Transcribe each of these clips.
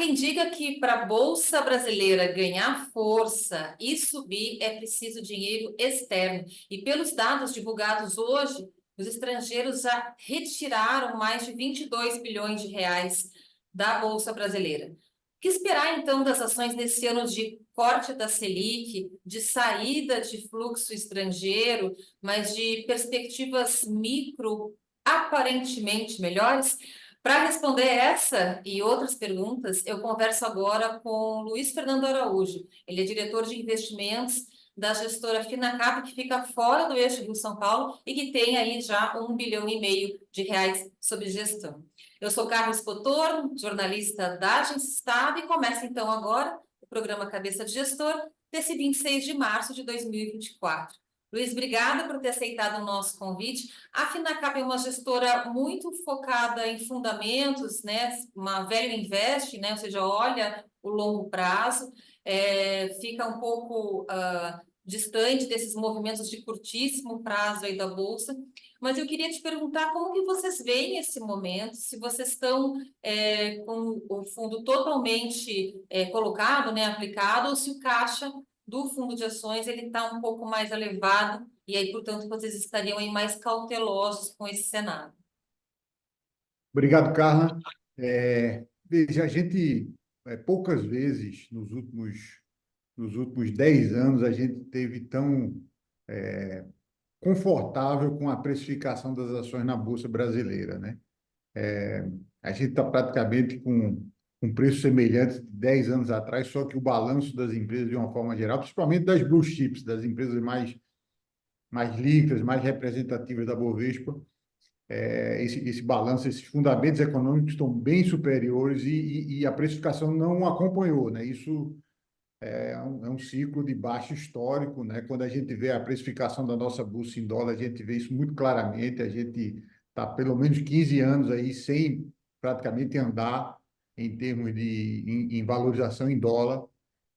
quem diga que para a Bolsa Brasileira ganhar força e subir é preciso dinheiro externo. E pelos dados divulgados hoje, os estrangeiros já retiraram mais de 22 bilhões de reais da Bolsa Brasileira. O que esperar, então, das ações nesse ano de corte da Selic, de saída de fluxo estrangeiro, mas de perspectivas micro aparentemente melhores? Para responder essa e outras perguntas, eu converso agora com Luiz Fernando Araújo. Ele é diretor de investimentos da gestora Finacap, que fica fora do eixo Rio-São Paulo e que tem aí já 1,5 bilhão de reais sob gestão. Eu sou Carlos Cotorno, jornalista da Agência Estado, e começa então agora o programa Cabeça de Gestor, desse 26 de março de 2024. Luiz, obrigada por ter aceitado o nosso convite. A Finacap é uma gestora muito focada em fundamentos, né? Uma velha investe, né? Ou seja, olha o longo prazo, fica um pouco distante desses movimentos de curtíssimo prazo aí da Bolsa. Mas eu queria te perguntar como que vocês veem esse momento, se vocês estão com o fundo totalmente colocado, né, aplicado, ou se o caixa do fundo de ações ele está um pouco mais elevado e aí, portanto, vocês estariam aí mais cautelosos com esse cenário. Obrigado, Carla. Veja, a gente, poucas vezes nos últimos 10 anos, a gente teve tão confortável com a precificação das ações na Bolsa Brasileira, né? A gente está praticamente com um preço semelhante de 10 anos atrás, só que o balanço das empresas, de uma forma geral, principalmente das blue chips, das empresas mais líquidas, mais representativas da Bovespa, esse balanço, esses fundamentos econômicos estão bem superiores e a precificação não acompanhou, né? Isso é um ciclo de baixo histórico, né? Quando a gente vê a precificação da nossa bolsa em dólar, a gente vê isso muito claramente. A gente está pelo menos 15 anos aí sem praticamente andar em termos em valorização em dólar.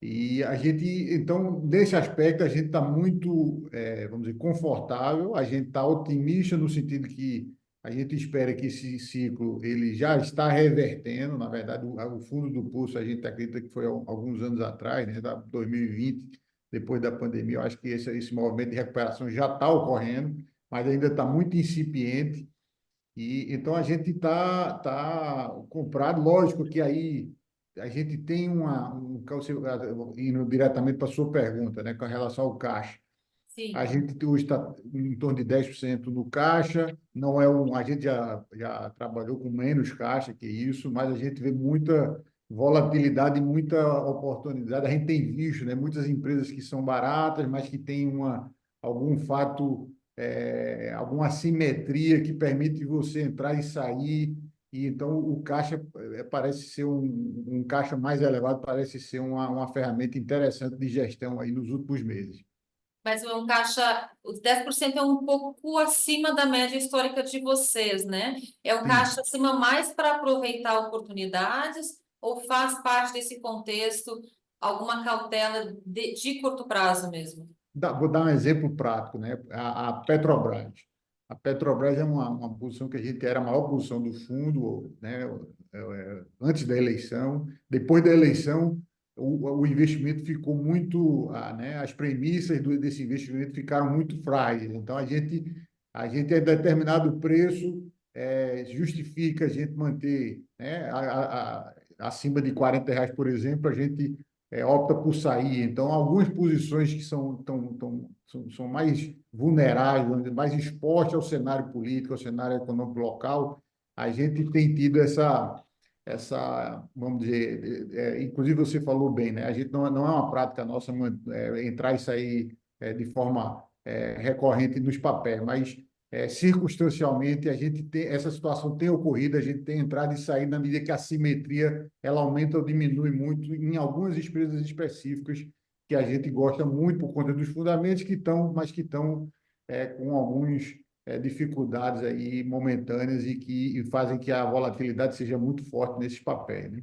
E a gente, então, nesse aspecto, a gente está muito, vamos dizer, confortável, a gente está otimista no sentido que a gente espera que esse ciclo ele já está revertendo. Na verdade, o fundo do poço, a gente acredita que foi alguns anos atrás, né, 2020, depois da pandemia. Eu acho que esse movimento de recuperação já está ocorrendo, mas ainda está muito incipiente. E então a gente tá comprado, lógico que aí a gente tem indo diretamente para a sua pergunta, né, com relação ao caixa. Sim. A gente hoje está em torno de 10% no caixa, não é a gente já trabalhou com menos caixa que isso, mas a gente vê muita volatilidade e muita oportunidade. A gente tem visto, né, muitas empresas que são baratas, mas que têm algum fato, alguma assimetria que permite você entrar e sair. E então o caixa parece ser um caixa mais elevado, parece ser uma ferramenta interessante de gestão aí nos últimos meses. Mas é um caixa, os 10% é um pouco acima da média histórica de vocês, né? É um caixa Sim. acima mais para aproveitar oportunidades ou faz parte desse contexto alguma cautela de curto prazo mesmo? Vou dar um exemplo prático, né? A Petrobras. A Petrobras é uma posição que a gente era a maior posição do fundo, né? Antes da eleição. Depois da eleição, o investimento ficou muito, né? As premissas desse investimento ficaram muito frágeis. Então, a gente a determinado preço justifica a gente manter, né? Acima de R$ 40, por exemplo, a gente opta por sair. Então, algumas posições que são mais vulneráveis, mais expostas ao cenário político, ao cenário econômico local, a gente tem tido vamos dizer, inclusive você falou bem, né? A gente não é uma prática nossa entrar e sair de forma recorrente nos papéis, mas circunstancialmente essa situação tem ocorrido, a gente tem entrado e saído na medida que a simetria ela aumenta ou diminui muito em algumas empresas específicas que a gente gosta muito por conta dos fundamentos mas que estão com algumas dificuldades aí momentâneas e fazem que a volatilidade seja muito forte nesses papéis, né?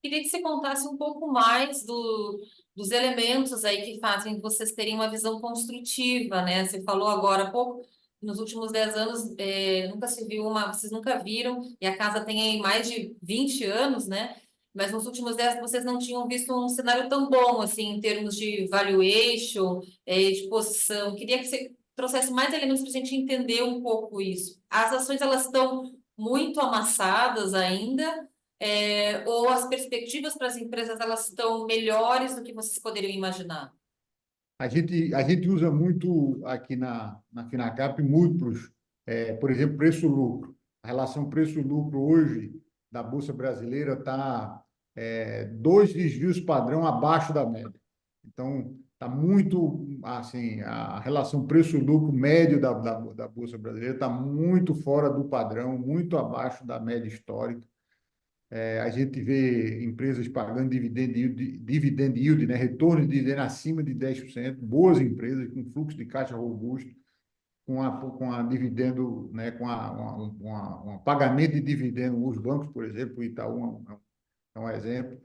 Queria que você contasse um pouco mais dos elementos aí que fazem vocês terem uma visão construtiva, né? Você falou agora há pouco, nos últimos 10 anos, nunca se viu vocês nunca viram, e a casa tem aí mais de 20 anos, né? mas nos últimos 10 vocês não tinham visto um cenário tão bom, assim, em termos de valuation, de posição. Queria que você trouxesse mais elementos para a gente entender um pouco isso. As ações, elas estão muito amassadas ainda, ou as perspectivas para as empresas, elas estão melhores do que vocês poderiam imaginar? A gente usa muito aqui na Finacap múltiplos, por exemplo, preço-lucro. A relação preço-lucro hoje da Bolsa Brasileira está 2 desvios padrão abaixo da média. Então, está muito, assim, a relação preço-lucro médio da Bolsa Brasileira está muito fora do padrão, muito abaixo da média histórica. A gente vê empresas pagando dividend yield, né? Retorno de dividendo acima de 10%, boas empresas com fluxo de caixa robusto, com a dividendo, né? Com pagamento de dividendo, os bancos, por exemplo, o Itaú é um exemplo.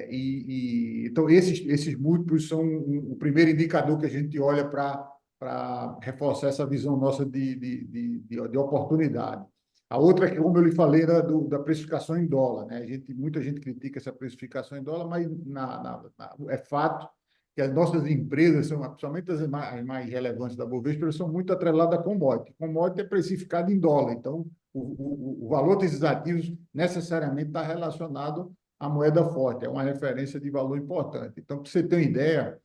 Então, esses múltiplos são o primeiro indicador que a gente olha para reforçar essa visão nossa de oportunidade. A outra, que, como eu lhe falei, era da precificação em dólar, né? Muita gente critica essa precificação em dólar, mas é fato que as nossas empresas, principalmente as mais relevantes da Bovespa, elas são muito atreladas a commodity. Commodity é precificado em dólar, então o valor desses ativos necessariamente está relacionado à moeda forte, é uma referência de valor importante. Então, para você ter uma ideia,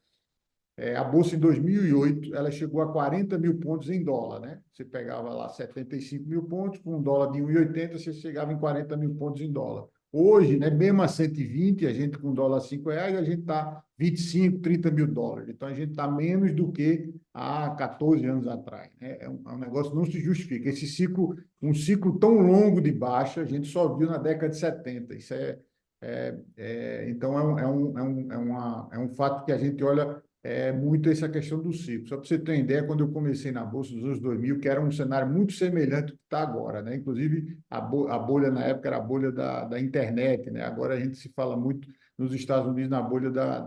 a Bolsa em 2008, ela chegou a 40 mil pontos em dólar, né? Você pegava lá 75 mil pontos, com um dólar de 1,80, você chegava em 40 mil pontos em dólar. Hoje, né, mesmo a 120, a gente com dólar R$ 5, a gente está 25, 30 mil dólares. Então, a gente está menos do que há 14 anos atrás, né? É um negócio que não se justifica. Esse ciclo, um ciclo tão longo de baixa, a gente só viu na década de 70. Isso então, é um fato que a gente olha muito essa questão do ciclo. Só para você ter uma ideia, quando eu comecei na Bolsa dos anos 2000, que era um cenário muito semelhante ao que está agora, né? Inclusive, a bolha na época era a bolha da internet, né? Agora a gente se fala muito nos Estados Unidos na bolha né, da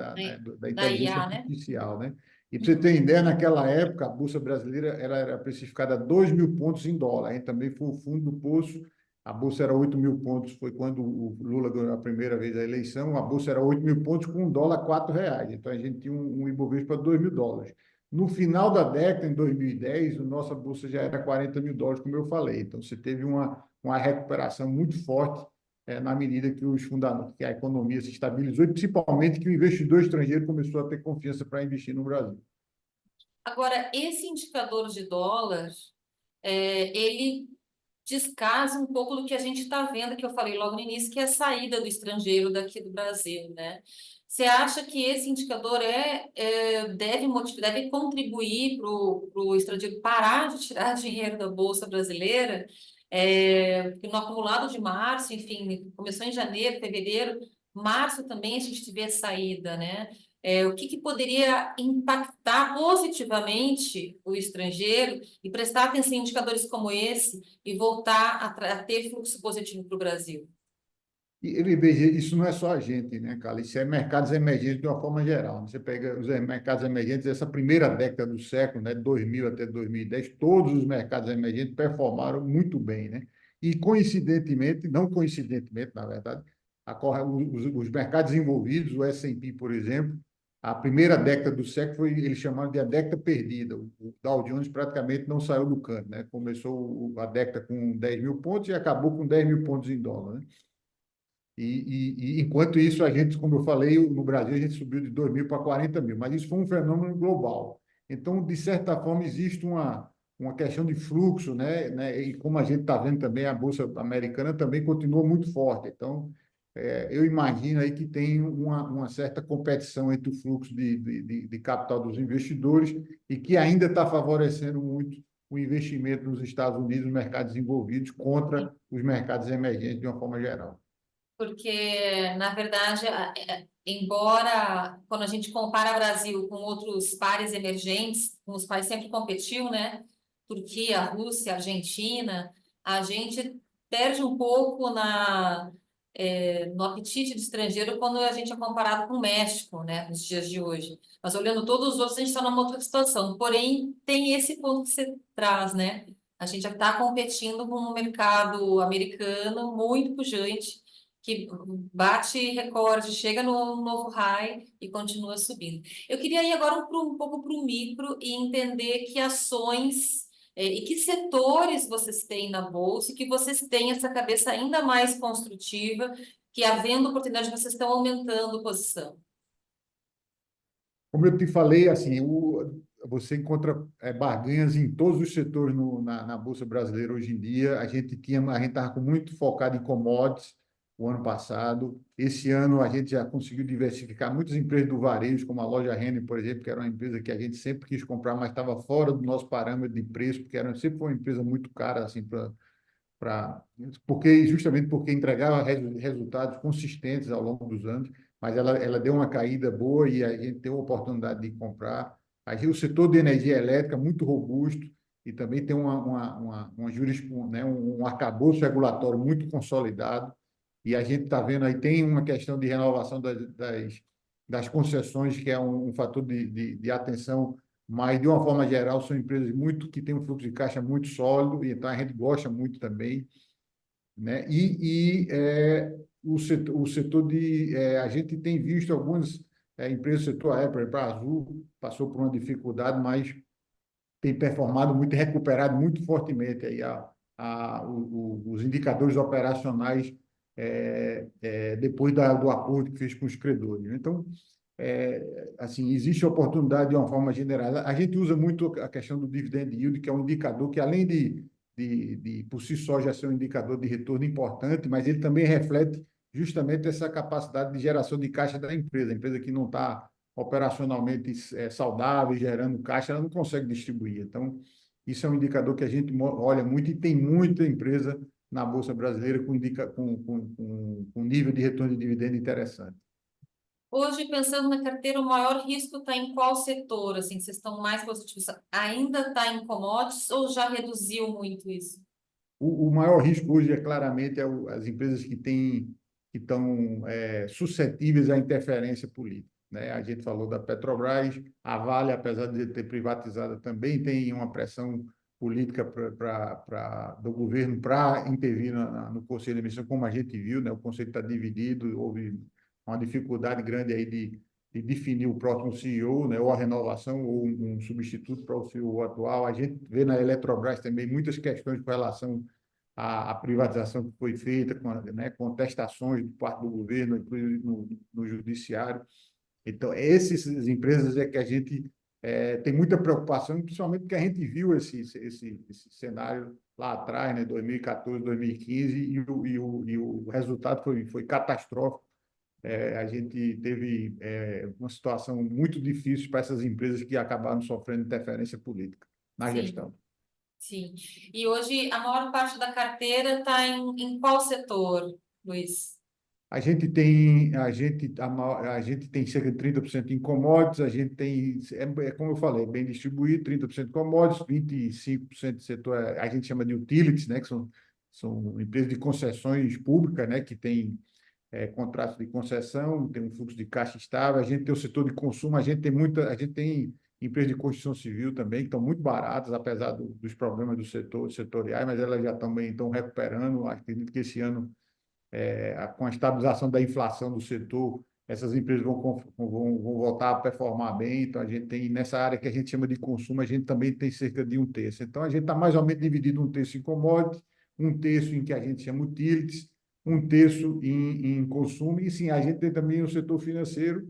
Da inteligência IA, né? artificial, né? E para você ter ideia, naquela época, a Bolsa Brasileira ela era precificada a 2 mil pontos em dólar. A gente também foi o fundo do poço. A Bolsa era 8 mil pontos, foi quando o Lula ganhou a primeira vez a eleição, a Bolsa era 8 mil pontos com um dólar R$ 4. Então, a gente tinha um Ibovespa de 2 mil dólares. No final da década, em 2010, a nossa Bolsa já era 40 mil dólares, como eu falei. Então, você teve uma recuperação muito forte na medida que os fundamentos, que a economia se estabilizou e, principalmente, que o investidor estrangeiro começou a ter confiança para investir no Brasil. Agora, esse indicador de dólar, ele descasa um pouco do que a gente está vendo, que eu falei logo no início, que é a saída do estrangeiro daqui do Brasil, né? Você acha que esse indicador deve contribuir para o estrangeiro parar de tirar dinheiro da Bolsa Brasileira? Porque no acumulado de março, enfim, começou em janeiro, fevereiro, março também a gente vê a saída, né? O que poderia impactar positivamente o estrangeiro e prestar atenção em indicadores como esse e voltar a ter fluxo positivo para o Brasil? E ele veja, isso não é só a gente, né, cara? Isso é mercados emergentes de uma forma geral. Você pega os mercados emergentes, essa primeira década do século, né, 2000 até 2010, todos os mercados emergentes performaram muito bem, né? E coincidentemente, não coincidentemente, na verdade, os mercados envolvidos, o S&P, por exemplo, a primeira década do século foi, eles chamaram de a década perdida. O Dow Jones praticamente não saiu do canto, né? Começou a década com 10 mil pontos e acabou com 10 mil pontos em dólar, né? Enquanto isso, a gente, como eu falei, no Brasil a gente subiu de 2 mil para 40 mil, mas isso foi um fenômeno global. Então, de certa forma, existe uma questão de fluxo, né? E como a gente está vendo também, a Bolsa Americana também continua muito forte. Então, eu imagino aí que tem uma certa competição entre o fluxo de capital dos investidores e que ainda está favorecendo muito o investimento nos Estados Unidos, nos mercados envolvidos, contra os mercados emergentes de uma forma geral. Porque, na verdade, embora quando a gente compara o Brasil com outros pares emergentes, com os quais sempre competiu, né? Turquia, Rússia, Argentina, a gente perde um pouco no apetite do estrangeiro quando a gente é comparado com o México, né? Nos dias de hoje. Mas olhando todos os outros, a gente está numa outra situação. Porém, tem esse ponto que você traz, né? A gente já está competindo com um mercado americano muito pujante, que bate recorde, chega no novo high e continua subindo. Eu queria ir agora um pouco para o micro e entender que ações e que setores vocês têm na bolsa e que vocês têm essa cabeça ainda mais construtiva, que havendo oportunidade vocês estão aumentando posição. Como eu te falei, assim, você encontra barganhas em todos os setores na Bolsa Brasileira hoje em dia. A gente estava muito focado em commodities o ano passado. Esse ano a gente já conseguiu diversificar muitas empresas do varejo, como a loja Renner, por exemplo, que era uma empresa que a gente sempre quis comprar, mas estava fora do nosso parâmetro de preço, porque sempre foi uma empresa muito cara assim para justamente porque entregava resultados consistentes ao longo dos anos, mas ela deu uma caída boa e a gente teve a oportunidade de comprar. Aí o setor de energia elétrica muito robusto e também tem né, um arcabouço regulatório muito consolidado, e a gente está vendo aí tem uma questão de renovação das concessões, que é um fator de atenção, mas, de uma forma geral, são empresas que têm um fluxo de caixa muito sólido, e então a gente gosta muito também, né? O setor a gente tem visto algumas empresas do setor aéreo, por exemplo, a Azul passou por uma dificuldade, mas tem performado muito e recuperado muito fortemente aí os indicadores operacionais depois do acordo que fez com os credores, né? Então, assim, existe oportunidade de uma forma general. A gente usa muito a questão do dividend yield, que é um indicador que, além por si só, já ser um indicador de retorno importante, mas ele também reflete justamente essa capacidade de geração de caixa da empresa. A empresa que não está operacionalmente saudável, gerando caixa, ela não consegue distribuir. Então, isso é um indicador que a gente olha muito, e tem muita empresa na Bolsa Brasileira com nível de retorno de dividendo interessante. Hoje, pensando na carteira, o maior risco está em qual setor? Assim, vocês estão mais positivos? Ainda está em commodities ou já reduziu muito isso? O maior risco hoje, claramente, as empresas que estão suscetíveis à interferência política, né? A gente falou da Petrobras, a Vale, apesar de ter privatizada, também tem uma pressão política do governo para intervir no Conselho de Administração, como a gente viu, né? O Conselho está dividido, houve uma dificuldade grande aí de definir o próximo CEO, né? Ou a renovação, ou um substituto para o CEO atual. A gente vê na Eletrobras também muitas questões com relação à privatização que foi feita, né, contestações por parte do governo, inclusive no judiciário. Então, essas empresas é que a gente tem muita preocupação, principalmente porque a gente viu esse cenário lá atrás, né, 2014, 2015, e o resultado foi catastrófico. A gente teve uma situação muito difícil para essas empresas que acabaram sofrendo interferência política na Sim, gestão. sim. E hoje a maior parte da carteira está em qual setor, Luiz? A gente tem cerca de 30% em commodities, a gente tem, como eu falei, bem distribuído, 30% commodities, 25% de setor, a gente chama de utilities, né, que são empresas de concessões públicas, né, que tem contratos de concessão, tem um fluxo de caixa estável, a gente tem o setor de consumo, a gente tem empresas de construção civil também, que estão muito baratas, apesar dos problemas do setor, setoriais, mas elas já também estão recuperando. Acredito que esse ano, com a estabilização da inflação do setor, essas empresas vão voltar a performar bem. Então, a gente tem, nessa área que a gente chama de consumo, a gente também tem cerca de um terço. Então, a gente está mais ou menos dividido um terço em commodities, um terço em que a gente chama utilities, um terço em consumo, e sim, a gente tem também o setor financeiro,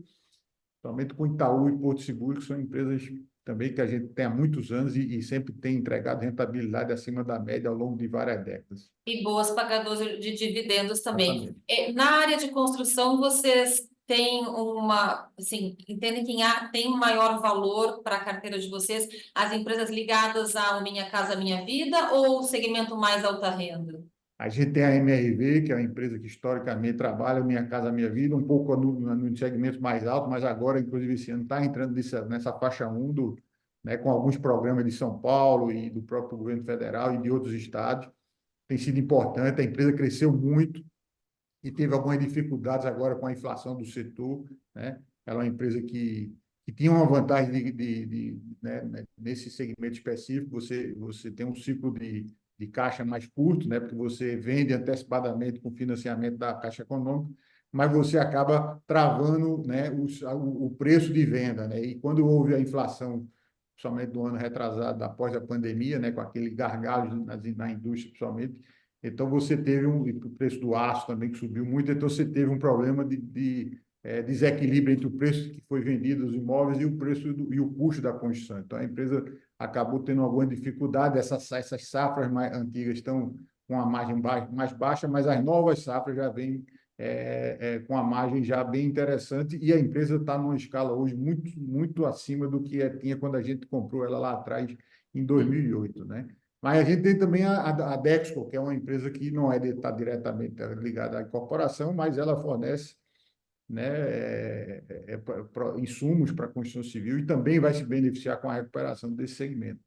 somente com Itaú e Porto Seguro, que são empresas também que a gente tem há muitos anos e sempre tem entregado rentabilidade acima da média ao longo de várias décadas. E boas pagadoras de dividendos também. Exatamente. Na área de construção, vocês têm assim, entendem que tem um maior valor para a carteira de vocês as empresas ligadas ao Minha Casa Minha Vida ou o segmento mais alta renda? A gente tem a MRV, que é uma empresa que historicamente trabalha Minha Casa Minha Vida, um pouco no segmento mais alto, mas agora, inclusive, esse ano está entrando nessa faixa 1 né, com alguns programas de São Paulo e do próprio governo federal e de outros estados. Tem sido importante, a empresa cresceu muito e teve algumas dificuldades agora com a inflação do setor, né? Ela é uma empresa que tinha uma vantagem né, nesse segmento específico, você tem um ciclo de caixa mais curto, né? Porque você vende antecipadamente com financiamento da Caixa Econômica, mas você acaba travando, né, o preço de venda, né? E quando houve a inflação, principalmente do ano retrasado, após a pandemia, né, com aquele gargalo na indústria, principalmente, então você teve o preço do aço também que subiu muito, então você teve um problema de desequilíbrio entre o preço que foi vendido os imóveis e o preço e o custo da construção. Então a empresa acabou tendo alguma dificuldade, essas safras mais antigas estão com a margem mais baixa, mas as novas safras já vêm com a margem já bem interessante e a empresa está numa escala hoje muito acima do que tinha quando a gente comprou ela lá atrás, em 2008, né? Mas a gente tem também a Dexco, que é uma empresa que não está diretamente ligada à corporação, mas ela fornece, né, insumos para a construção civil e também vai se beneficiar com a recuperação desse segmento.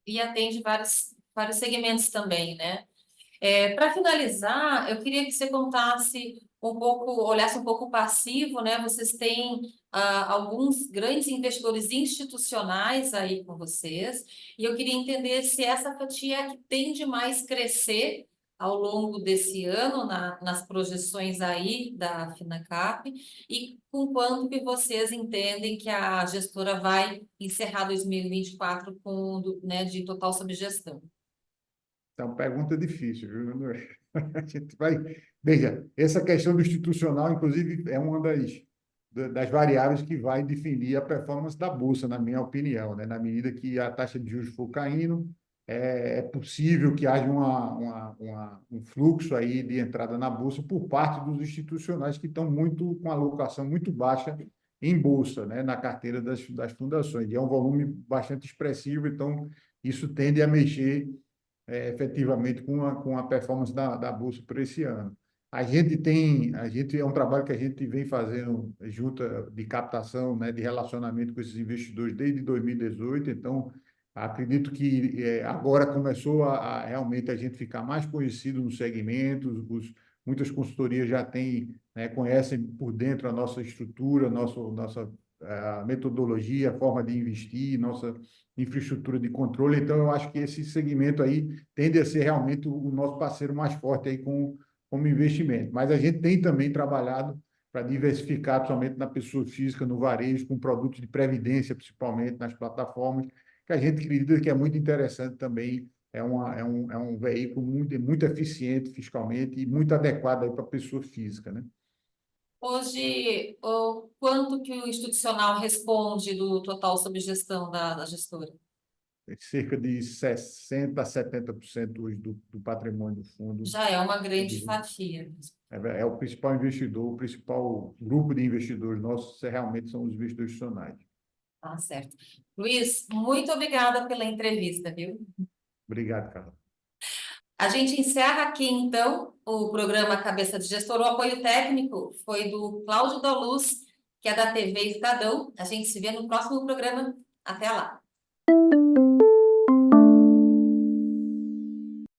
E atende vários segmentos também, né? Para finalizar, eu queria que você contasse um pouco, olhasse um pouco passivo, né? Vocês têm alguns grandes investidores institucionais aí com vocês, e eu queria entender se essa fatia é que tende mais crescer ao longo desse ano, nas projeções aí da Finacap, e com quanto que vocês entendem que a gestora vai encerrar 2024 com, né, de total sob gestão. Então, pergunta difícil, viu? A gente vai. Veja, essa questão do institucional, inclusive, é uma das variáveis que vai definir a performance da Bolsa, na minha opinião, né? Na medida que a taxa de juros for caindo, é possível que haja um fluxo aí de entrada na Bolsa por parte dos institucionais que estão com alocação muito baixa em Bolsa, né? Na carteira das fundações. E é um volume bastante expressivo, então isso tende a mexer efetivamente com a performance da Bolsa para esse ano. A gente é um trabalho que a gente vem fazendo junto de captação, né, de relacionamento com esses investidores desde 2018, então acredito que agora começou realmente a gente ficar mais conhecido no segmento, muitas consultorias já têm, né, conhecem por dentro a nossa estrutura, nossa metodologia, a forma de investir, nossa infraestrutura de controle. Então, eu acho que esse segmento aí tende a ser realmente o nosso parceiro mais forte aí como investimento. Mas a gente tem também trabalhado para diversificar, principalmente na pessoa física, no varejo, com produtos de previdência, principalmente nas plataformas, que a gente acredita que é muito interessante também. É um veículo muito eficiente fiscalmente e muito adequado para a pessoa física, né? Hoje, o quanto que o institucional responde do total sob gestão da gestora? Cerca de 60% a 70% hoje do patrimônio do fundo. Já é uma grande fatia. É o principal investidor, o principal grupo de investidores nossos realmente são os investidores institucionais. Tá certo. Luiz, muito obrigada pela entrevista, viu? Obrigado, Carla. A gente encerra aqui, então, o programa Cabeça de Gestor. O apoio técnico foi do Cláudio da Luz, que é da TV Estadão. A gente se vê no próximo programa. Até lá!